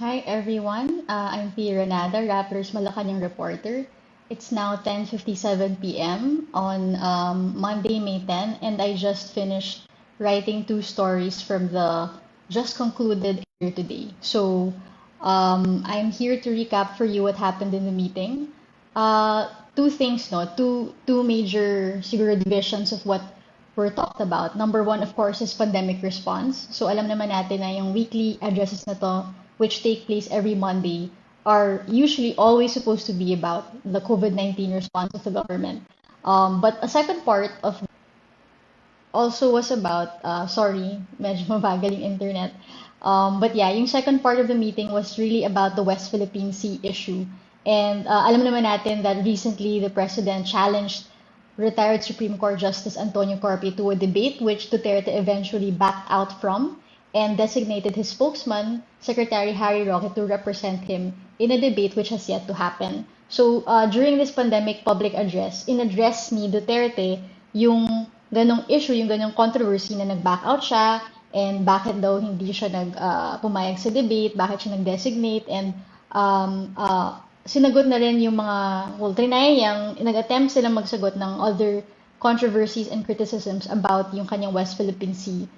Hi everyone, I'm P. Renada, Rappler's Malacanang reporter. It's now 10:57 p.m. on Monday, May 10, and I just finished writing two stories from the just concluded year today. I'm here to recap for you what happened in the meeting. Two things, no, two major siguro divisions of what were talked about. Number one, of course, is pandemic response. So alam naman natin na yung weekly addresses na to, which take place every Monday, are usually always supposed to be about the COVID-19 response of the government. But a second part of also was about, sorry, medyo mabagal yung internet. But yeah, yung second part of the meeting was really about the West Philippine Sea issue. And alam naman natin that recently the president challenged retired Supreme Court Justice Antonio Carpio to a debate which Duterte eventually backed out from and designated his spokesman, Secretary Harry Roque, to represent him in a debate which has yet to happen. So during this pandemic public address, in-address ni Duterte yung ganong issue, yung ganong controversy na nag-back out siya and bakit daw hindi siya pumayag sa debate, bakit siya nag-designate and sinagot na rin yung mga, well, trinayang, nag-attempt silang magsagot ng other controversies and criticisms about yung kanyang West Philippine Sea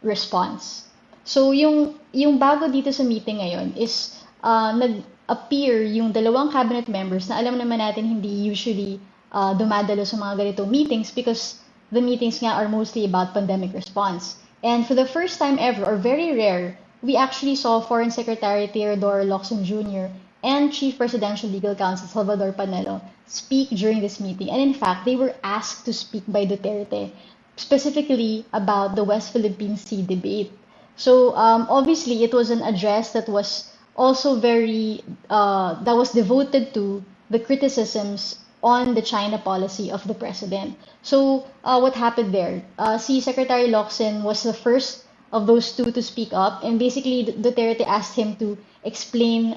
response. So, yung bago dito sa meeting ngayon is nag-appear yung dalawang cabinet members na alam naman natin hindi usually dumadalo sa mga ganitong meetings because the meetings nga are mostly about pandemic response. And for the first time ever, or very rare, we actually saw Foreign Secretary Theodore Locsin Jr. and Chief Presidential Legal Counsel Salvador Panelo speak during this meeting. And in fact, they were asked to speak by Duterte, specifically about the West Philippine Sea debate. So obviously, it was an address that was also that was devoted to the criticisms on the China policy of the president. So what happened there? Si Secretary Locsin was the first of those two to speak up, and basically Duterte asked him to explain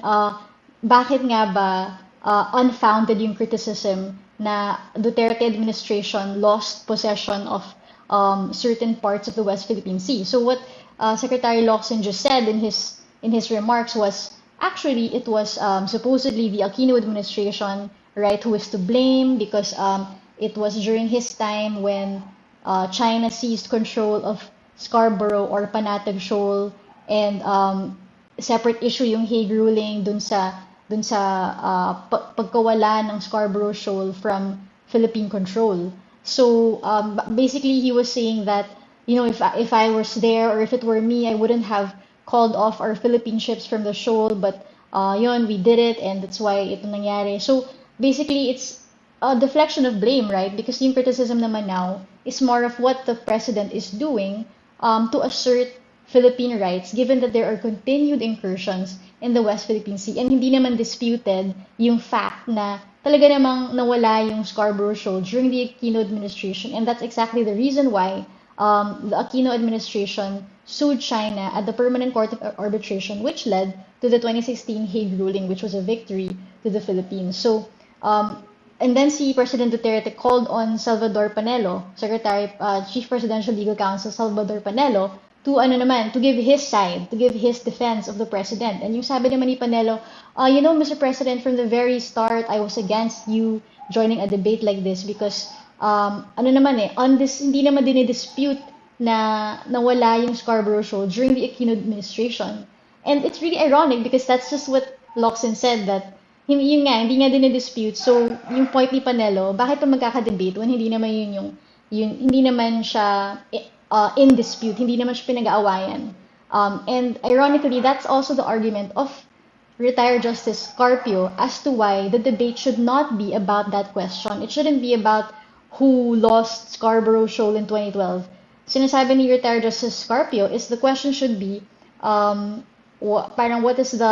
bakit nga ba unfounded yung criticism na Duterte administration lost possession of certain parts of the West Philippine Sea. So what Secretary Locsin just said in his remarks was actually it was supposedly the Aquino administration, right, who is to blame because it was during his time when China seized control of Scarborough or Panatag Shoal and separate issue yung Hague ruling dun sa pagkawala ng Scarborough Shoal from Philippine control. So basically he was saying that if I was there or if it were me, I wouldn't have called off our Philippine ships from the shoal, but we did it and that's why ito nangyari. So basically it's a deflection of blame, right? Because yung criticism naman now is more of what the president is doing to assert Philippine rights given that there are continued incursions in the West Philippine Sea and hindi naman disputed yung fact na talaga namang nawala yung Scarborough Shoal during the Aquino administration, and that's exactly the reason why the Aquino administration sued China at the Permanent Court of Arbitration, which led to the 2016 Hague ruling, which was a victory to the Philippines. So, and then si President Duterte called on Salvador Panelo, Chief Presidential Legal Counsel Salvador Panelo, to give his side, to give his defense of the president. And yung sabi naman ni Panelo, Mr. President, from the very start, I was against you joining a debate like this because hindi naman dinidispute na nawala yung Scarborough Shoal during the Aquino administration. And it's really ironic because that's just what Locsin said, that hindi nga dinidispute. So, yung point ni Panelo, bakit pa magkaka-debate when hindi naman hindi naman siya in dispute, hindi naman siya pinag-aawayan. And ironically, that's also the argument of retired Justice Carpio as to why the debate should not be about that question. It shouldn't be about who lost Scarborough Shoal in 2012. Sinasabi ni retired Justice Carpio is the question should be what is the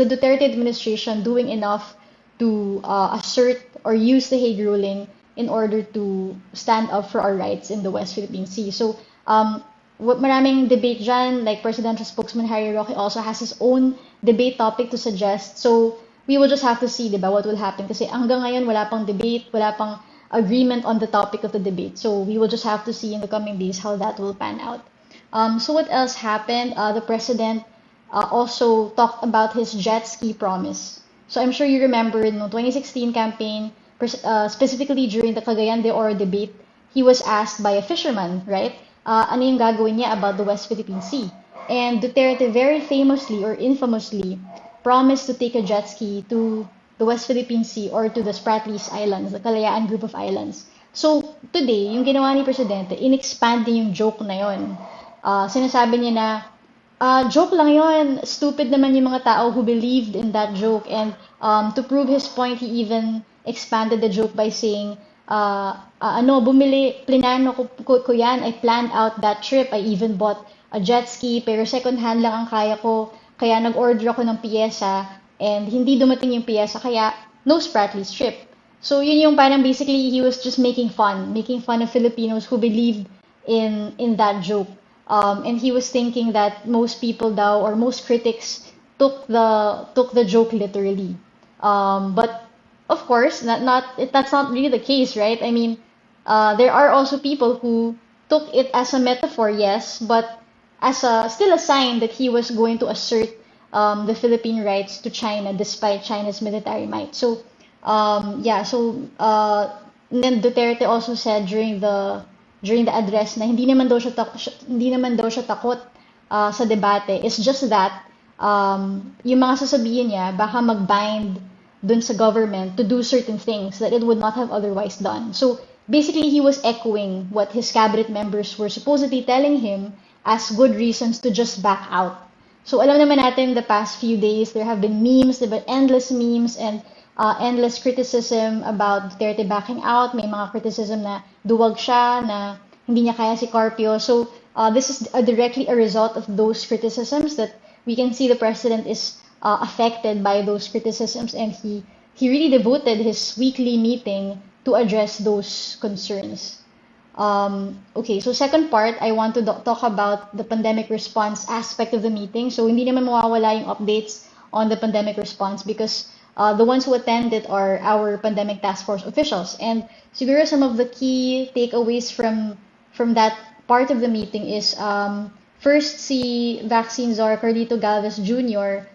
Duterte administration doing enough to assert or use the Hague ruling in order to stand up for our rights in the West Philippine Sea. So maraming debate dyan, like Presidential Spokesman Harry Roque also has his own debate topic to suggest. So we will just have to see, diba, what will happen. Kasi hanggang ngayon, wala pang debate, wala pang agreement on the topic of the debate. So we will just have to see in the coming days how that will pan out. So what else happened? The president also talked about his jet ski promise. So I'm sure you remember in the 2016 campaign, specifically during the Cagayan de Oro debate, he was asked by a fisherman, right? Ano yung gagawin niya about the West Philippine Sea? And Duterte very famously or infamously promised to take a jet ski to the West Philippine Sea or to the Spratlys Islands, the Kalayaan group of islands. So, today, yung ginawa ni Presidente, in-expand niya yung joke na yon. Sinasabi niya na, joke lang yon. Stupid naman yung mga tao who believed in that joke. And to prove his point, he even expanded the joke by saying, plinano ko yan. I planned out that trip. I even bought a jet ski, pero second hand lang ang kaya ko. Kaya nag-order ako ng piyesa and hindi dumating yung piyesa, kaya no Spratlys trip. So yun yung parang basically he was just making fun of Filipinos who believed in that joke. And he was thinking that most people daw or most critics took the joke literally. But of course, that's not really the case, right? I mean, there are also people who took it as a metaphor, yes, but as still a sign that he was going to assert the Philippine rights to China despite China's military might. So then Duterte also said during the address na hindi naman daw siya takot sa debate. It's just that yung mga sasabihin niya baka mag-bind dun sa government to do certain things that it would not have otherwise done. So basically, he was echoing what his cabinet members were supposedly telling him as good reasons to just back out. So alam naman natin the past few days, there have been memes, there have been endless memes and endless criticism about Duterte backing out. May mga criticism na duwag siya, na hindi niya kaya si Carpio. So this is directly a result of those criticisms that we can see the president is affected by those criticisms, and he really devoted his weekly meeting to address those concerns. Okay, so second part, I want to talk about the pandemic response aspect of the meeting. So hindi naman mawawala yung updates on the pandemic response because the ones who attended are our pandemic task force officials. And siguro some of the key takeaways from that part of the meeting is first, si Vaccine Czar Carlito Galvez Jr.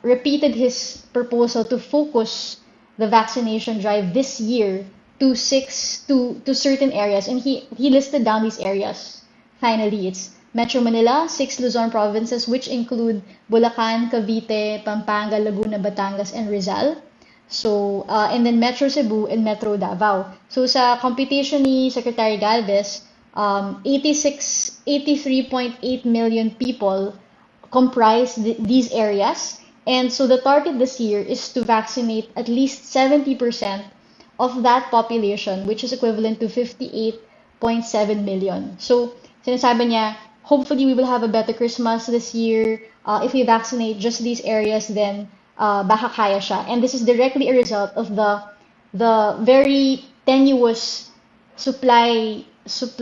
repeated his proposal to focus the vaccination drive this year to certain areas, and he listed down these areas. Finally, it's Metro Manila, 6 Luzon provinces, which include Bulacan, Cavite, Pampanga, Laguna, Batangas, and Rizal. So, and then Metro Cebu and Metro Davao. So, sa computation ni Secretary Galvez, 83.8 million people comprise these areas. And so the target this year is to vaccinate at least 70% of that population, which is equivalent to 58.7 million. So, sinasabi niya, hopefully we will have a better Christmas this year. If we vaccinate just these areas, then baka kaya siya. And this is directly a result of the very tenuous supply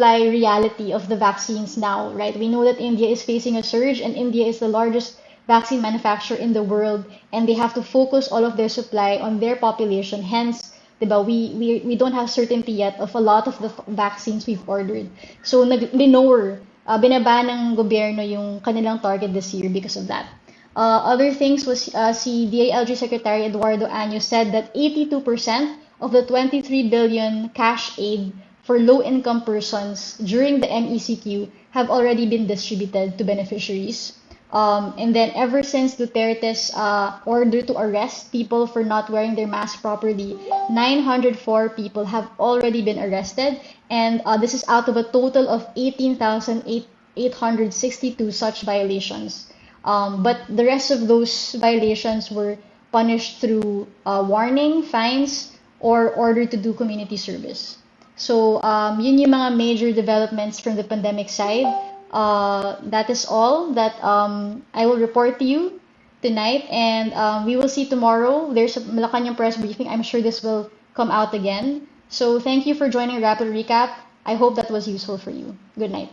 reality of the vaccines now, right? We know that India is facing a surge, and India is the largest vaccine manufacturer in the world, and they have to focus all of their supply on their population. Hence, diba, we don't have certainty yet of a lot of the vaccines we've ordered. So, binaba ng gobyerno yung kanilang target this year because of that. Other things was si DILG Secretary Eduardo Año said that 82% of the 23 billion cash aid for low-income persons during the MECQ have already been distributed to beneficiaries. And then ever since Duterte's order to arrest people for not wearing their mask properly, 904 people have already been arrested, and this is out of a total of 18,862 such violations. But the rest of those violations were punished through warning, fines, or order to do community service. So yun yung mga major developments from the pandemic side. That is all that I will report to you tonight, and we will see tomorrow. There's a Malacanang press briefing. I'm sure this will come out again. So thank you for joining Rappler Recap. I hope that was useful for you. Good night.